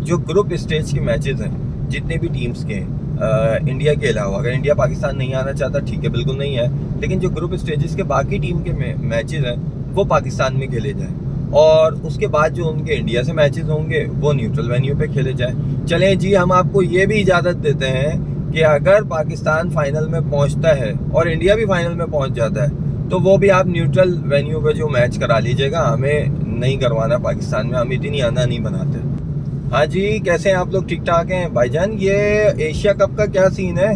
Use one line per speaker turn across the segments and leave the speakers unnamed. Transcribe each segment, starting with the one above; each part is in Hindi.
जो ग्रुप स्टेज के मैचेस हैं जितने भी टीम्स के इंडिया के अलावा, अगर इंडिया पाकिस्तान नहीं आना चाहता ठीक है, बिल्कुल नहीं है, लेकिन जो ग्रुप स्टेजेस के बाकी टीम के मैचेस हैं वो पाकिस्तान में खेले जाएं, और उसके बाद जो उनके इंडिया से मैचेस होंगे वो न्यूट्रल वेन्यू पे खेले जाएं। चलें जी, हम आपको ये भी इजाज़त देते हैं कि अगर पाकिस्तान फाइनल में पहुंचता है और इंडिया भी फाइनल में पहुंच जाता है तो वो भी आप न्यूट्रल वेन्यू पे जो मैच करा लीजिएगा, हमें नहीं करवाना पाकिस्तान में, हम इतनी आना नहीं बनाते। हाँ जी, कैसे हैं आप लोग? ठीक ठाक हैं भाईजान? ये एशिया कप का क्या सीन है?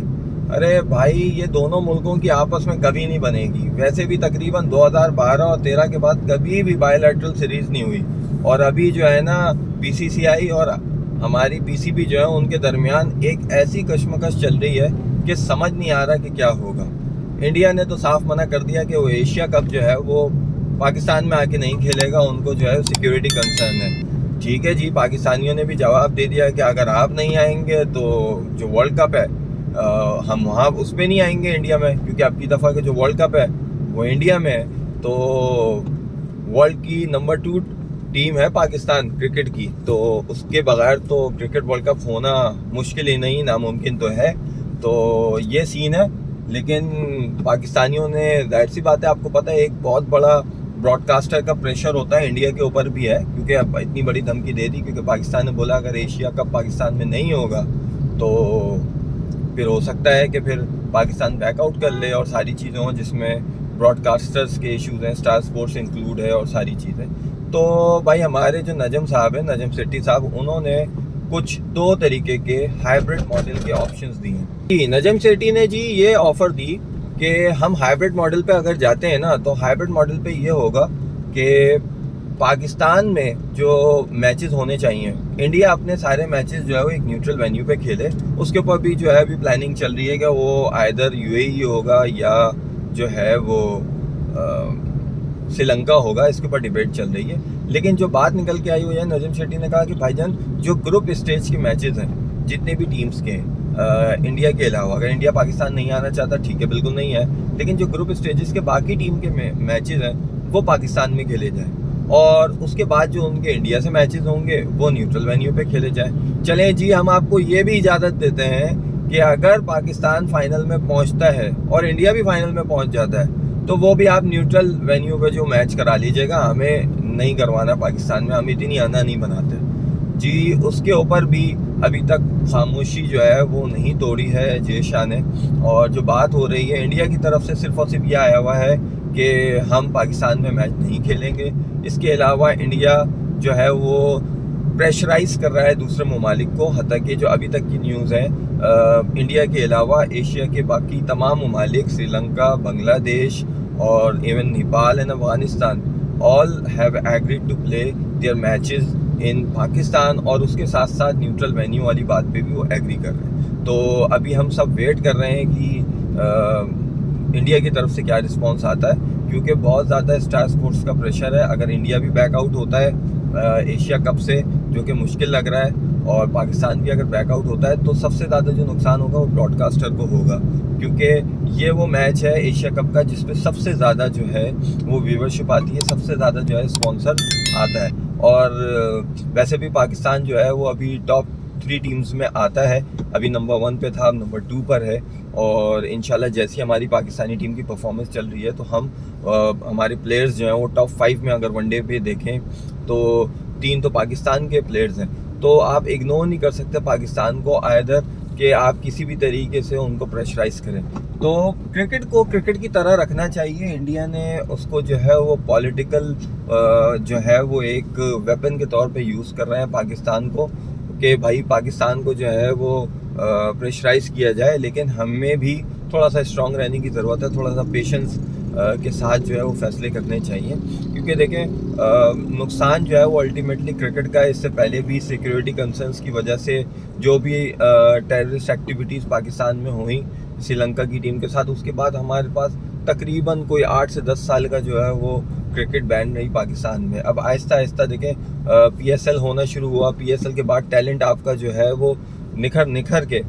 अरे भाई, ये दोनों मुल्कों की आपस में कभी नहीं बनेगी। वैसे भी तकरीबन 2012 और 13 के बाद कभी भी बायलैटरल सीरीज नहीं हुई, और अभी जो है ना बीसीसीआई और हमारी पीसीबी जो है उनके दरमियान एक ऐसी कशमकश चल रही है कि समझ नहीं आ रहा कि क्या होगा। इंडिया ने तो साफ मना कर दिया कि वो एशिया कप जो है वो पाकिस्तान में आके नहीं खेलेगा, उनको जो है सिक्योरिटी कंसर्न है। ठीक है जी, पाकिस्तानियों ने भी जवाब दे दिया कि अगर आप नहीं आएंगे तो जो वर्ल्ड कप है हम वहाँ उस पर नहीं आएंगे इंडिया में, क्योंकि अब की दफ़ा के जो वर्ल्ड कप है वो इंडिया में है। तो वर्ल्ड की नंबर 2 टीम है पाकिस्तान क्रिकेट की, तो उसके बगैर तो क्रिकेट वर्ल्ड कप होना मुश्किल ही नहीं, नामुमकिन तो है। तो ये सीन है, लेकिन पाकिस्तानियों ने, जाहिर सी बात है, आपको पता है एक बहुत बड़ा ब्रॉडकास्टर का प्रेशर होता है, इंडिया के ऊपर भी है, क्योंकि अब इतनी बड़ी धमकी दे दी, क्योंकि पाकिस्तान ने बोला अगर एशिया कप पाकिस्तान में नहीं होगा तो फिर हो सकता है कि फिर पाकिस्तान बैकआउट कर ले और सारी चीज़ें हों जिसमें ब्रॉडकास्टर्स के इश्यूज़ हैं, स्टार स्पोर्ट्स इंक्लूड है और सारी चीज़ें। तो भाई हमारे जो नजम साहब हैं, नजम सेठी साहब, उन्होंने कुछ 2 तरीके के हाइब्रिड मॉडल के ऑप्शंस दिए हैं जी। नजम सेठी ने जी ये ऑफ़र दी कि हम हाइब्रिड मॉडल पे अगर जाते हैं ना, तो हाइब्रिड मॉडल पे ये होगा कि पाकिस्तान में जो मैचेस होने चाहिए, इंडिया अपने सारे मैचेस जो है वो एक न्यूट्रल वेन्यू पे खेले। उसके ऊपर भी जो है अभी प्लानिंग चल रही है कि वो आइदर यूएई होगा या जो है वो श्रीलंका होगा, इसके ऊपर डिबेट चल रही है। लेकिन जो बात निकल के आई हुई है, नजम शेट्टी ने कहा कि भाईजान जो ग्रुप स्टेज के मैचेस हैं जितने भी टीम्स के इंडिया के अलावा, अगर इंडिया पाकिस्तान नहीं आना चाहता ठीक है, बिल्कुल नहीं है, लेकिन जो ग्रुप स्टेजेस के बाकी टीम के मैचेस हैं वो पाकिस्तान में खेले जाएं, और उसके बाद जो उनके इंडिया से मैचेस होंगे वो न्यूट्रल वेन्यू पे खेले जाएं। चलें जी, हम आपको ये भी इजाज़त देते हैं कि अगर पाकिस्तान फाइनल में पहुंचता है और इंडिया भी फाइनल में पहुंच जाता है तो वो भी आप न्यूट्रल वेन्यू पे जो मैच करा लीजिएगा, हमें नहीं करवाना पाकिस्तान में, हम इतनी आना नहीं बनाते जी। उसके ऊपर भी अभी तक खामोशी जो है वो नहीं तोड़ी है जय शाह ने, और जो बात हो रही है इंडिया की तरफ से सिर्फ और सिर्फ यह आया हुआ है कि हम पाकिस्तान में मैच नहीं खेलेंगे। इसके अलावा इंडिया जो है वो प्रेशराइज कर रहा है दूसरे ममालिक को, हत्ता कि जो अभी तक की न्यूज़ है इंडिया के अलावा एशिया के बाकी तमाम ममालिक, श्रीलंका, बांग्लादेश और even Nepal and Afghanistan, all have agreed to play their matches in Pakistan, और उसके साथ साथ न्यूट्रल वेन्यू वाली बात पे भी वो एग्री कर रहे हैं। तो अभी हम सब वेट कर रहे हैं कि इंडिया की तरफ से क्या रिस्पांस आता है, क्योंकि बहुत ज़्यादा स्टार स्पोर्ट्स का प्रेशर है। अगर इंडिया भी बैकआउट होता है एशिया कप से, जो कि मुश्किल लग रहा है, और पाकिस्तान भी अगर बैकआउट होता है, तो सबसे ज़्यादा जो नुकसान होगा वो ब्रॉडकास्टर को होगा, क्योंकि ये वो मैच है एशिया कप का जिसपे सबसे ज़्यादा जो है वो व्यूवरशिप आती है, सबसे ज़्यादा जो है स्पॉन्सर आता है। और वैसे भी पाकिस्तान जो है वो अभी टॉप 3 टीम्स में आता है, अभी नंबर 1 पे था, नंबर 2 पर है, और इंशाल्लाह जैसी हमारी पाकिस्तानी टीम की परफॉर्मेंस चल रही है तो हम हमारे प्लेयर्स जो हैं वो टॉप 5 में अगर वनडे पे देखें तो 3 तो पाकिस्तान के प्लेयर्स हैं। तो आप इग्नोर नहीं कर सकते पाकिस्तान को, आइदर कि आप किसी भी तरीके से उनको प्रेशराइज करें। तो क्रिकेट को क्रिकेट की तरह रखना चाहिए। इंडिया ने उसको जो है वो पॉलिटिकल जो है वो एक वेपन के तौर पे यूज़ कर रहे हैं पाकिस्तान को, कि भाई पाकिस्तान को जो है वो प्रेशराइज किया जाए, लेकिन हमें भी थोड़ा सा स्ट्रॉन्ग रहने की ज़रूरत है, थोड़ा सा पेशेंस के साथ जो है वो फैसले करने चाहिए। क्योंकि देखें नुकसान जो है वो अल्टीमेटली क्रिकेट का, इससे पहले भी सिक्योरिटी कंसर्न्स की वजह से जो भी टेररिस्ट एक्टिविटीज़ पाकिस्तान में हुई श्रीलंका की टीम के साथ, उसके बाद हमारे पास तकरीबन कोई 8 से 10 साल का जो है वो क्रिकेट बैन रही पाकिस्तान में। अब आहिस्ता आहिस्ता देखें पीएसएल होना शुरू हुआ, पीएसएल के बाद टैलेंट आपका जो है वो निखर के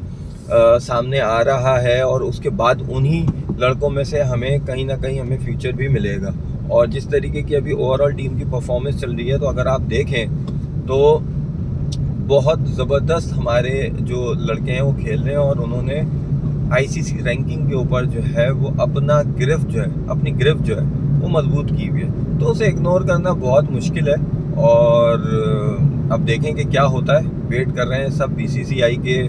सामने आ रहा है, और उसके बाद उन्हीं लड़कों में से हमें कहीं ना कहीं हमें फ्यूचर भी मिलेगा। और जिस तरीके की अभी ओवरऑल टीम की परफॉर्मेंस चल रही है, तो अगर आप देखें तो बहुत ज़बरदस्त हमारे जो लड़के हैं वो खेल रहे हैं और उन्होंने आईसीसी रैंकिंग के ऊपर जो है वो अपनी गिरफ्त जो है वो मजबूत की हुई है। तो उसे इग्नोर करना बहुत मुश्किल है और अब देखें कि क्या होता है। वेट कर रहे हैं सब बीसीसीआई के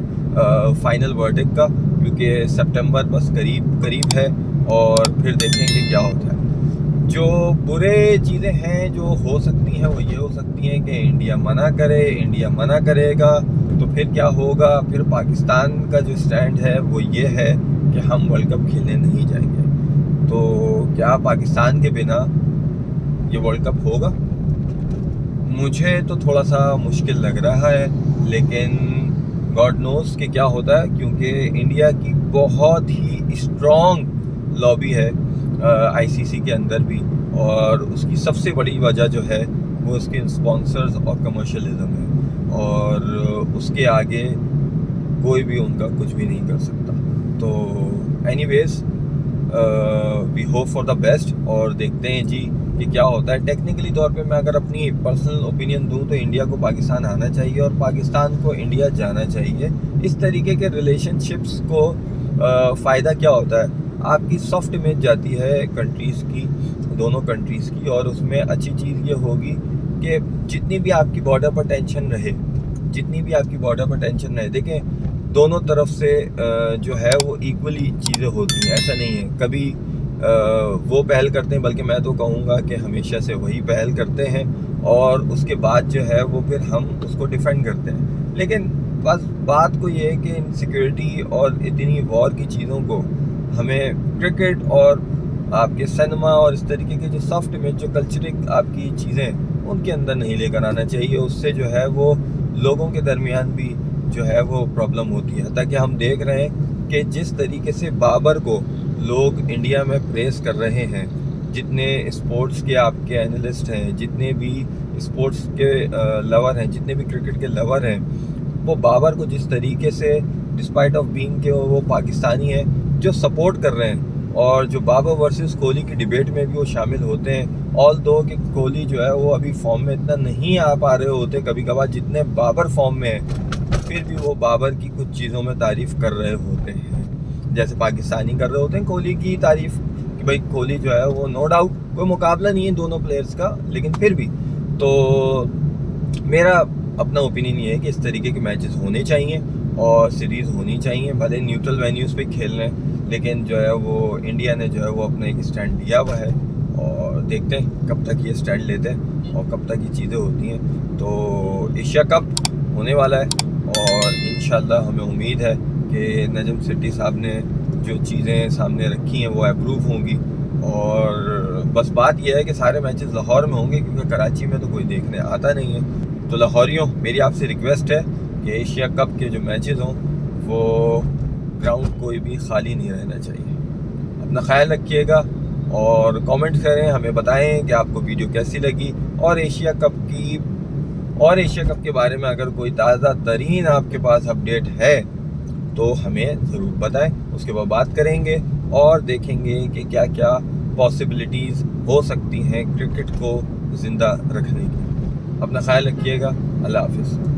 फाइनल वर्डिक्ट का, क्योंकि सितंबर बस करीब है और फिर देखेंगे क्या होता है। जो बुरे चीज़ें हैं जो हो सकती हैं वो ये हो सकती हैं कि इंडिया मना करेगा तो फिर क्या होगा। फिर पाकिस्तान का जो स्टैंड है वो ये है कि हम वर्ल्ड कप खेलने नहीं जाएंगे। तो क्या पाकिस्तान के बिना ये वर्ल्ड कप होगा? मुझे तो थोड़ा सा मुश्किल लग रहा है, लेकिन गॉड नोस कि क्या होता है, क्योंकि इंडिया की बहुत ही स्ट्रॉन्ग लॉबी है आईसीसी के अंदर भी, और उसकी सबसे बड़ी वजह जो है वो उसके स्पॉन्सर्स और कमर्शियलिज्म है, और उसके आगे कोई भी उनका कुछ भी नहीं कर सकता। तो anyways we hope for the best और देखते हैं जी कि क्या होता है। टेक्निकली तौर पे मैं अगर अपनी पर्सनल ओपिनियन दूं तो इंडिया को पाकिस्तान आना चाहिए और पाकिस्तान को इंडिया जाना चाहिए। इस तरीके के रिलेशनशिप्स को फ़ायदा क्या होता है, आपकी सॉफ्ट इमेज जाती है कंट्रीज़ की, दोनों कंट्रीज़ की, और उसमें अच्छी चीज़ ये होगी कि जितनी भी आपकी बॉर्डर पर टेंशन रहे, देखें दोनों तरफ से जो है वो इक्वली चीज़ें होती हैं। ऐसा नहीं है कभी वो पहल करते हैं, बल्कि मैं तो कहूँगा कि हमेशा से वही पहल करते हैं और उसके बाद जो है वो फिर हम उसको डिफेंड करते हैं। लेकिन बस बात को ये है कि इनसिक्योरिटी और इतनी वॉर की चीज़ों को हमें क्रिकेट और आपके सिनेमा और इस तरीके के जो सॉफ्ट इमेज, जो कल्चरिक आपकी चीज़ें, उनके अंदर नहीं लेकर आना चाहिए। उससे जो है वो लोगों के दरमियान भी जो है वो प्रॉब्लम होती है। ताकि हम देख रहे हैं कि जिस तरीके से बाबर को लोग इंडिया में प्रेस कर रहे हैं, जितने स्पोर्ट्स के आपके एनालिस्ट हैं, जितने भी स्पोर्ट्स के लवर हैं, जितने भी क्रिकेट के लवर हैं, वो बाबर को जिस तरीके से डिस्पाइट ऑफ बीइंग के वो पाकिस्तानी है जो सपोर्ट कर रहे हैं, और जो बाबर वर्सेस कोहली की डिबेट में भी वो शामिल होते हैं। ऑल दो कि कोहली जो है वो अभी फॉर्म में इतना नहीं आ पा रहे होते कभी कभार जितने बाबर फॉर्म में है, फिर भी वो बाबर की कुछ चीज़ों में तारीफ़ कर रहे होते हैं, जैसे पाकिस्तानी कर रहे होते हैं कोहली की तारीफ़ कि भाई कोहली जो है वो नो डाउट कोई मुकाबला नहीं है दोनों प्लेयर्स का, लेकिन फिर भी। तो मेरा अपना ओपिनियन ये है कि इस तरीके के मैचेस होने चाहिए और सीरीज़ होनी चाहिए, भले न्यूट्रल वेन्यूज़ पे खेल रहे हैं, लेकिन जो है वो इंडिया ने जो है वो अपना एक स्टैंड लिया हुआ है और देखते हैं कब तक ये स्टैंड लेते हैं और कब तक ये चीज़ें होती हैं। तो एशिया कप होने वाला है और इंशाल्लाह हमें उम्मीद है कि नजम सेठी साहब ने जो चीज़ें सामने रखी हैं वो अप्रूव होंगी। और बस बात यह है कि सारे मैचेस लाहौर में होंगे, क्योंकि कराची में तो कोई देखने आता नहीं है। तो लाहौरियों, मेरी आपसे रिक्वेस्ट है कि एशिया कप के जो मैचेस हों वो ग्राउंड कोई भी खाली नहीं रहना चाहिए। अपना ख्याल रखिएगा और कमेंट करें, हमें बताएं कि आपको वीडियो कैसी लगी, और एशिया कप के बारे में अगर कोई ताज़ा तरीन आपके पास अपडेट है तो हमें ज़रूर बताएं। उसके बाद बात करेंगे और देखेंगे कि क्या क्या पॉसिबिलिटीज़ हो सकती हैं क्रिकेट को ज़िंदा रखने की। अपना ख्याल रखिएगा। अल्लाह हाफ़िज़।